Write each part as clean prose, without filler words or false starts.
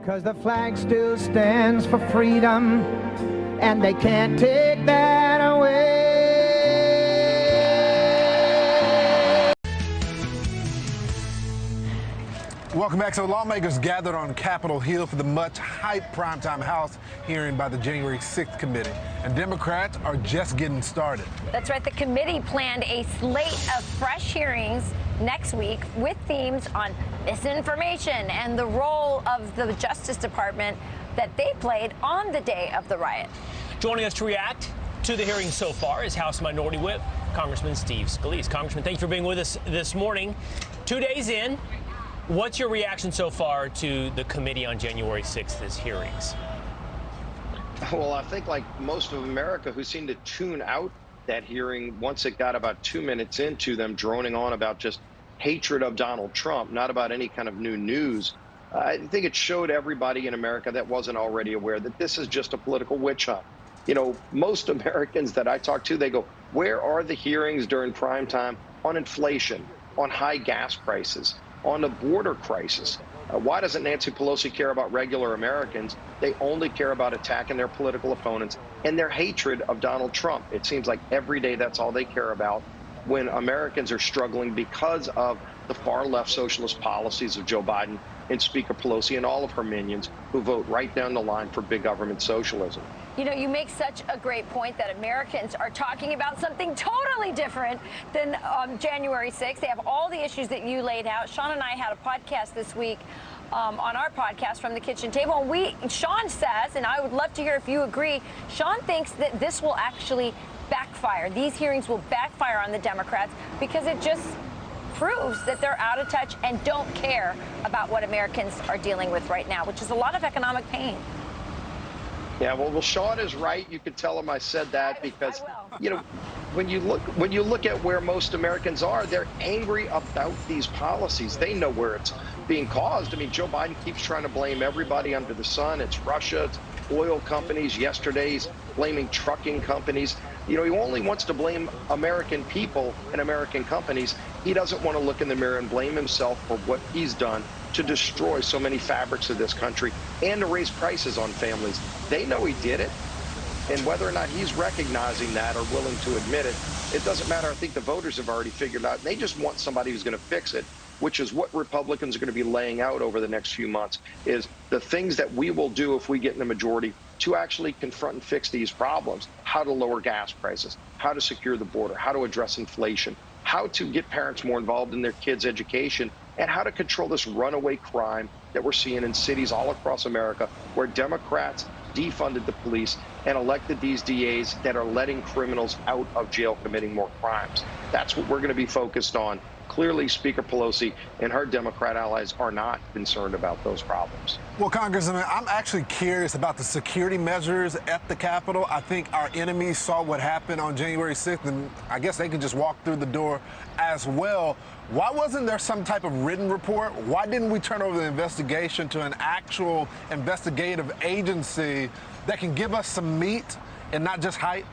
'Cause the flag still stands for freedom, and they can't take that away. Welcome back. So lawmakers gathered on Capitol Hill for the much-hyped primetime House hearing by the January 6th committee. And Democrats are just getting started. That's right. The committee planned a slate of fresh hearings next week with themes on misinformation and the role of the Justice Department that they played on the day of the riot. Joining us to react to the hearing so far is House Minority Whip, Congressman Steve Scalise. Congressman, thank you for being with us this morning. 2 days in, what's your reaction so far to the committee on January 6th's hearings? Well, I think like most of America who seemed to tune out that hearing once it got about 2 minutes into them droning on about just hatred of Donald Trump, not about any kind of new news. I think it showed everybody in America that wasn't already aware that this is just a political witch hunt. You know, most Americans that I talk to, they go, where are the hearings during prime time on inflation, on high gas prices, on the border crisis? Why doesn't Nancy Pelosi care about regular Americans? They only care about attacking their political opponents and their hatred of Donald Trump. It seems like every day that's all they care about when Americans are struggling because of the far left socialist policies of Joe Biden and Speaker Pelosi and all of her minions who vote right down the line for big government socialism. You know, you make such a great point that Americans are talking about something totally different than January 6th. They have all the issues that you laid out. Sean and I had a podcast this week on our podcast From the Kitchen Table. And Sean says, and I would love to hear if you agree, Sean thinks that this will actually backfire. These hearings will backfire on the Democrats because it just proves that they're out of touch and don't care about what Americans are dealing with right now, which is a lot of economic pain. Yeah, well, Sean is right. You could tell him I said that because, you know, when you look at where most Americans are, they're angry about these policies. They know where it's being caused. I mean, Joe Biden keeps trying to blame everybody under the sun. It's Russia, it's oil companies. Yesterday's blaming trucking companies. You know, he only wants to blame American people and American companies. He doesn't want to look in the mirror and blame himself for what he's done to destroy so many fabrics of this country and to raise prices on families. They know he did it. And whether or not he's recognizing that or willing to admit it, it doesn't matter. I think the voters have already figured out. They just want somebody who's going to fix it, which is what Republicans are going to be laying out over the next few months, is the things that we will do if we get in the majority to actually confront and fix these problems. How to lower gas prices, how to secure the border, how to address inflation, how to get parents more involved in their kids' education, and how to control this runaway crime that we're seeing in cities all across America where Democrats defunded the police and elected these DAs that are letting criminals out of jail committing more crimes. That's what we're going to be focused on. Clearly, Speaker Pelosi and her Democrat allies are not concerned about those problems. Well, Congressman, I'm actually curious about the security measures at the Capitol. I think our enemies saw what happened on January 6th, and I guess they can just walk through the door as well. Why wasn't there some type of written report? Why didn't we turn over the investigation to an actual investigative agency that can give us some meat and not just hype?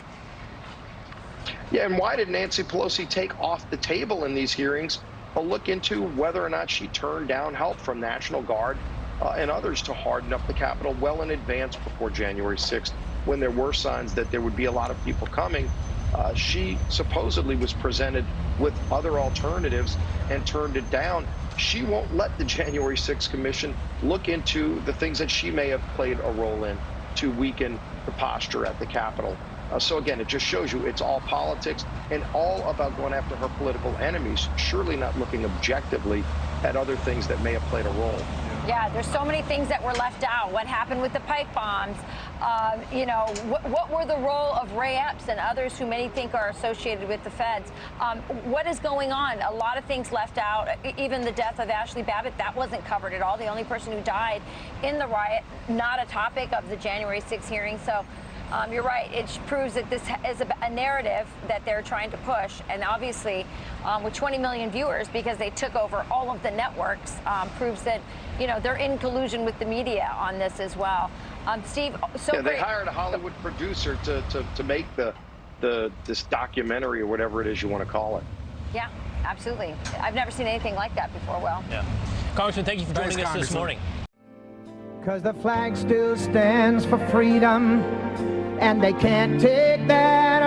Yeah, and why did Nancy Pelosi take off the table in these hearings a look into whether or not she turned down help from National Guard and others to harden up the Capitol well in advance before January 6th, when there were signs that there would be a lot of people coming? She supposedly was presented with other alternatives and turned it down. She won't let the January 6th Commission look into the things that she may have played a role in to weaken the posture at the Capitol. So again, it just shows you it's all politics and all about going after her political enemies, surely not looking objectively at other things that may have played a role. Yeah, there's so many things that were left out. What happened with the pipe bombs? You know, what were the role of Ray Epps and others who many think are associated with the feds? What is going on? A lot of things left out, even the death of Ashley Babbitt, that wasn't covered at all. The only person who died in the riot, not a topic of the January 6th hearing. So you're right. It proves that this is a narrative that they're trying to push. And obviously, with 20 million viewers, because they took over all of the networks, proves that, you know, they're in collusion with the media on this as well. Steve, so yeah, they great. hired a Hollywood producer to make this documentary or whatever it is you want to call it. Yeah, absolutely. I've never seen anything like that before. Well, yeah. Congressman, thank you for joining us this morning. 'Cause the flag still stands for freedom, and they can't take that